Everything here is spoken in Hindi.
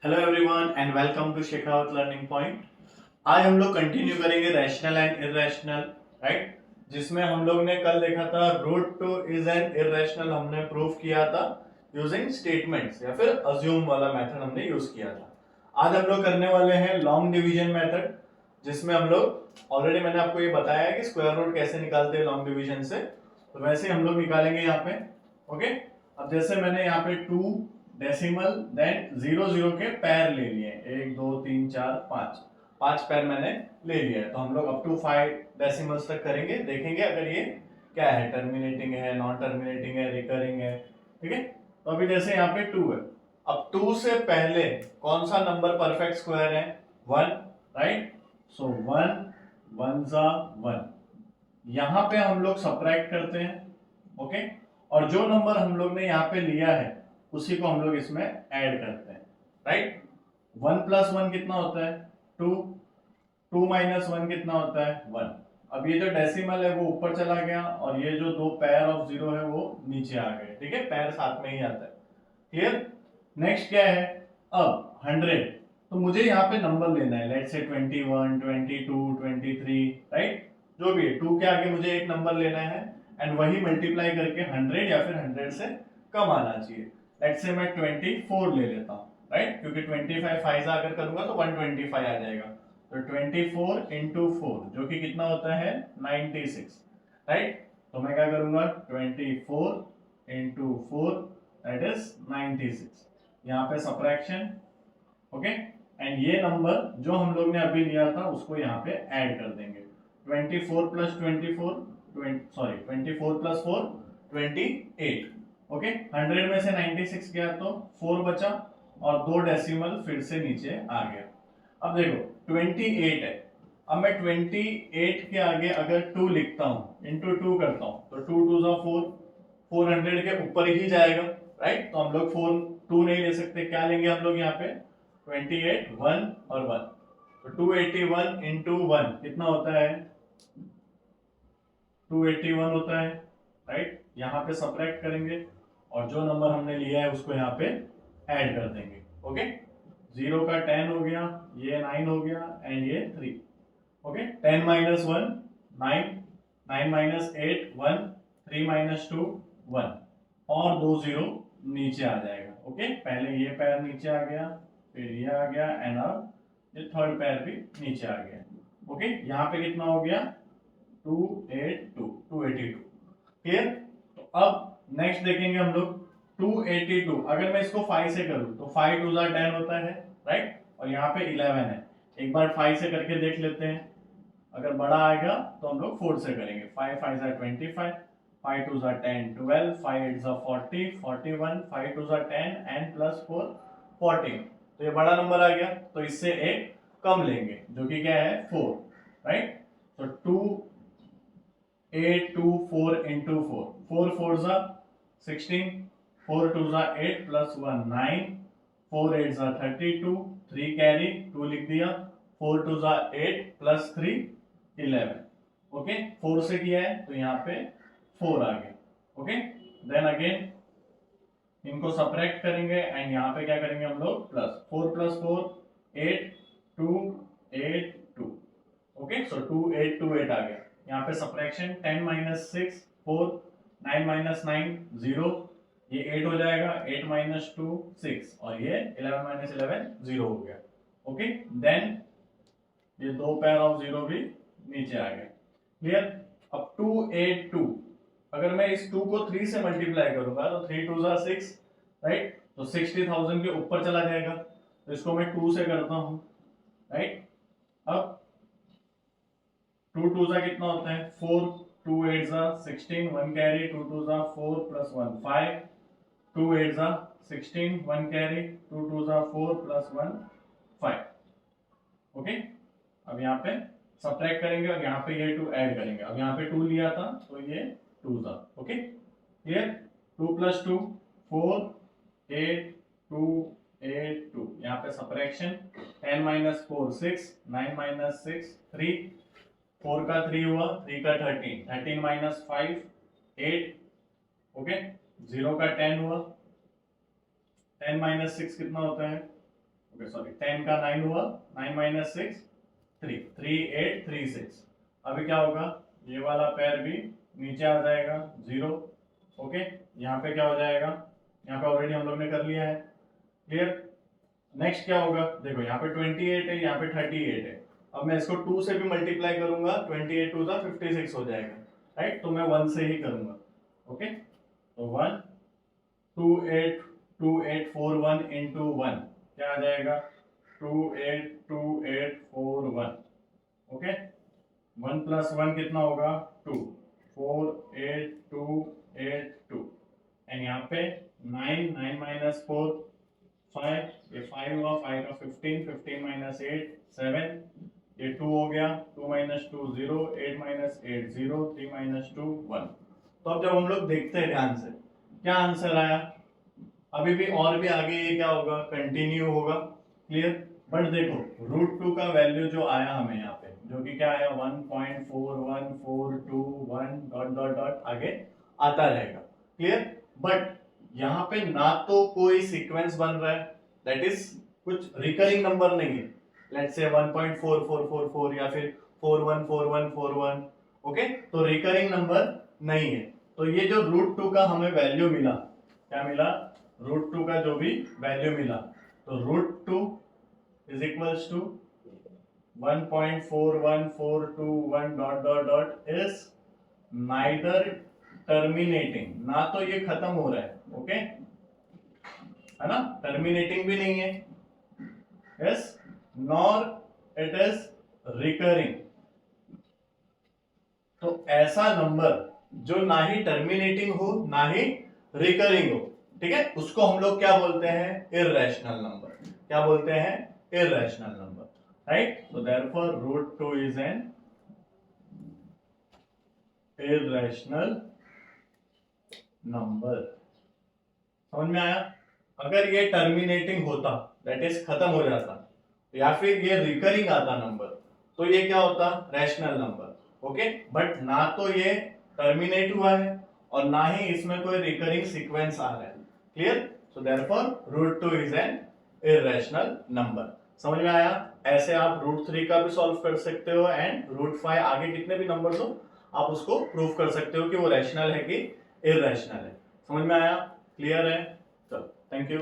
Hello everyone and welcome to Shekhawat learning point. आज हम लोग कंटिन्यू करेंगे रैशनल एंड इररेशनल, राइट। जिसमें हम लोग ने कल देखा था root two is an irrational, हमने प्रूव किया था यूजिंग स्टेटमेंट्स या फिर अज्यूम वाला मेथड हमने यूज किया था। आज हम लोग करने वाले हैं लॉन्ग डिवीजन मेथड, जिसमें हम लोग ऑलरेडी मैंने आपको ये बताया है कि स्क्वायर रूट कैसे निकालते हैं लॉन्ग डिवीजन से, तो वैसे हम लोग निकालेंगे यहाँ पे। ओके, अब जैसे मैंने यहाँ पे 2 डेसिमल देन 0 0 के पैर ले लिए, 1 2 3 4 5 5 पैर मैंने ले लिया है। तो हम लोग अप टू 5 डेसिमल्स तक करेंगे, देखेंगे अगर ये क्या है, टर्मिनेटिंग है, नॉन टर्मिनेटिंग है, रिकरिंग है। ठीक है, तो अभी जैसे यहाँ पे 2 है, अब 2 से पहले कौन सा नंबर परफेक्ट स्क्वायर है? 1, राइट। सो 1 1 जा 1, यहां पे हम लोग सब्ट्रैक्ट करते हैं। ओके, और जो नंबर हम लोग ने यहाँ पे लिया है उसी को हम लोग इसमें ऐड करते हैं, राइट। 1 प्लस 1 कितना होता है? 2। 2 माइनस 1 कितना होता है? 1। अब ये जो डेसिमल है वो ऊपर चला गया और ये जो दो पैर ऑफ जीरो है वो नीचे आ गए। ठीक है, पैर साथ में ही आता है। क्लियर? नेक्स्ट क्या है? अब 100, तो मुझे यहाँ पे नंबर लेना है, लेट्स से 21 22 23, राइट। जो भी है, 2 के आगे मुझे एक नंबर लेना है एंड वही मल्टीप्लाई करके 100 या फिर 100 से कम आना चाहिए। लेट्स से मैं 24 ले लेता हूँ, राइट, क्योंकि 25 फाइजा अगर करूंगा तो 125 आ जाएगा। तो 24 इंटू 4 जो कि कितना होता है? 96, राइट। तो मैं क्या करूंगा? 24 इंटू 4 दैट इज 96। यहाँ पे सब्ट्रैक्शन। ओके, एंड ये नंबर जो हम लोग ने अभी लिया था उसको यहाँ पे ऐड कर देंगे। 24 प्लस 24 सॉरी 24 प्लस 4 28। ओके, 100 में से 96 गया तो 4 बचा और दो डेसिमल फिर से नीचे आ गया। अब देखो 28 है, अब मैं 28 के आगे अगर 2 लिखता हूँ, इंटू 2 करता हूँ, तो 2 2 जा 4, 400 के ऊपर ही जाएगा, राइट। तो हम लोग 4 2 नहीं ले सकते, क्या लेंगे हम लोग यहाँ पे? 28 1 और 1, तो 281 इंटू 1 कितना होता है? 281 होता है, राइट। यहाँ पे सब्ट्रैक्ट करेंगे और जो नंबर हमने लिया है उसको यहाँ पे ऐड कर देंगे। ओके, 0 का 10 हो गया, ये 9 हो गया एंड ये 3। ओके, 10 माइनस 1 9, 9 माइनस 8 1, 3 माइनस 2 1 और 2 0 नीचे आ जाएगा। ओके, पहले ये पैर नीचे आ गया, फिर ये आ गया एंड अब ये थर्ड पैर भी नीचे आ गया। ओके, यहाँ पे कितना हो गया? 282। क्लियर? तो अब नेक्स्ट देखेंगे हम लोग 282। अगर मैं इसको 5 से करूं तो 5 2 10 होता है, राइट। और यहाँ पे 11 है, एक बार 5 से करके देख लेते हैं। अगर बड़ा आएगा तो हम लोग 4 से करेंगे। 5 5 25, 5 2 10 12, 5 8 40 41, 5 2 10 एंड प्लस 4 14। तो ये बड़ा नंबर आ गया, तो इससे एक कम लेंगे जो कि क्या है? 4, राइट। तो 2824 इंटू 4, 4 4 जा 16, 4 2 जा 8 प्लस 1 9, 4 8 जा 32, 3 कैरी 2 लिख दिया, 4 2 जा 8 प्लस 3 11। ओके, 4 से किया है तो यहाँ पे 4 आ गया। ओके, देन अगेन इनको सब्ट्रैक्ट करेंगे एंड यहाँ पे क्या करेंगे हम लोग? Plus 4 plus 4 8 2 8 2। ओके, सो 2 8 2 8 आ गया। यहाँ पे सब्ट्रैक्शन 10 माइनस 6 4, 9 माइनस 9 0, ये 8 हो जाएगा, 8 माइनस 2 6 और ये 11 माइनस 11 0 हो गया। ओके, देन ये दो पैर ऑफ जीरो भी नीचे आ गए। क्लियर? अब 282, अगर मैं इस 2 को 3 से मल्टीप्लाई करूंगा तो 3 2 6, राइट। तो 60,000 के ऊपर चला जाएगा, तो इसको मैं 2 से करता हूं, राइट। अब 2 2 कितना होता है? 4, 2 8 16, 1 carry, 2 2 4 plus 1 5, 2 8 16, 1 carry, 2 2 4 plus 1 5। Okay, अब यहाँ पे सब्ट्रैक्ट करेंगे और यहाँ पे ये 2 ऐड करेंगे। अब यहाँ पे 2 लिया था तो ये 2 था। Okay, clear? 2 प्लस 2 4 8 2 8 2, यहाँ पे सब्ट्रैक्शन 10 माइनस 4 6, 9 माइनस 6 3, 4 का 3 हुआ, 3 का 13, 13 माइनस 5 8। ओके, 0 का 10 हुआ, 10 माइनस 6 कितना होता है? सॉरी 10 का 9 हुआ, 9 माइनस 6 3, 3 8 3 6। अभी क्या होगा, ये वाला पैर भी नीचे आ जाएगा 0। ओके, यहाँ पे क्या हो जाएगा, यहाँ पे ऑलरेडी हम लोग ने कर लिया है, क्लियर। नेक्स्ट क्या होगा, देखो यहाँ पे 28 है, यहाँ पे 38 है। अब मैं इसको 2 से भी मल्टीप्लाई करूंगा, 28 टू 56 हो जाएगा, राइट। तो मैं 1 से ही करूंगा। ओके, तो 1 2 8 2 8 4 1 इंटू 1 क्या आ जाएगा, 2 8 2 8 4 1। ओके, 1 प्लस 1 कितना होगा, 2, 4 8 2 8 2। एंड यहाँ पे 9, 9 माइनस 4 5, ये 5 हुआ, 5 का 15, 15 माइनस 8 7, ये 2 हो गया, 2 माइनस 2 0, 8 माइनस 8 0, 3 माइनस 2 1। तो अब जब हम लोग देखते हैं ध्यान से क्या आंसर आया, अभी भी और भी आगे ये क्या होगा, कंटिन्यू होगा, क्लियर। बट देखो रूट 2 का वैल्यू जो आया हमें यहाँ पे, जो कि क्या आया 1.41421 डॉट डॉट डॉट आगे आता रहेगा, क्लियर। बट यहाँ पे ना तो कोई सीक्वेंस बन रहा है, दैट इज कुछ रिकरिंग नंबर नहीं है, लेट्स से 1.4444 या फिर 414141। ओके, तो रिकरिंग नंबर नहीं है। तो ये जो रूट 2 का हमें वैल्यू मिला, क्या मिला, रूट 2 का जो भी वैल्यू मिला, तो root 2 is equals to 1.41421 dot dot dot is neither terminating, ना तो ये खत्म हो रहा है, ओके है ना, टर्मिनेटिंग भी नहीं है, yes, nor it is recurring. तो ऐसा नंबर जो ना ही टर्मिनेटिंग हो ना ही रिकरिंग हो, ठीक है, उसको हम लोग क्या बोलते हैं, इररेशनल नंबर। क्या बोलते हैं, irrational number, right. So therefore root 2 is an irrational number. समझ में आया। अगर ये टर्मिनेटिंग होता, दैट इज खत्म हो जाता, या फिर ये रिकरिंग आता नंबर, तो ये क्या होता, रैशनल नंबर। ओके, बट ना तो ये टर्मिनेट हुआ है और ना ही इसमें कोई रिकरिंग सीक्वेंस आ रहा है, clear. So therefore root 2 is an irrational number. समझ में आया। ऐसे आप रूट 3 का भी सॉल्व कर सकते हो एंड रूट 5 आगे कितने भी नंबर्स हो आप उसको प्रूव कर सकते हो कि वो रैशनल है कि इररेशनल है। समझ में आया, क्लियर है। चलो, थैंक यू।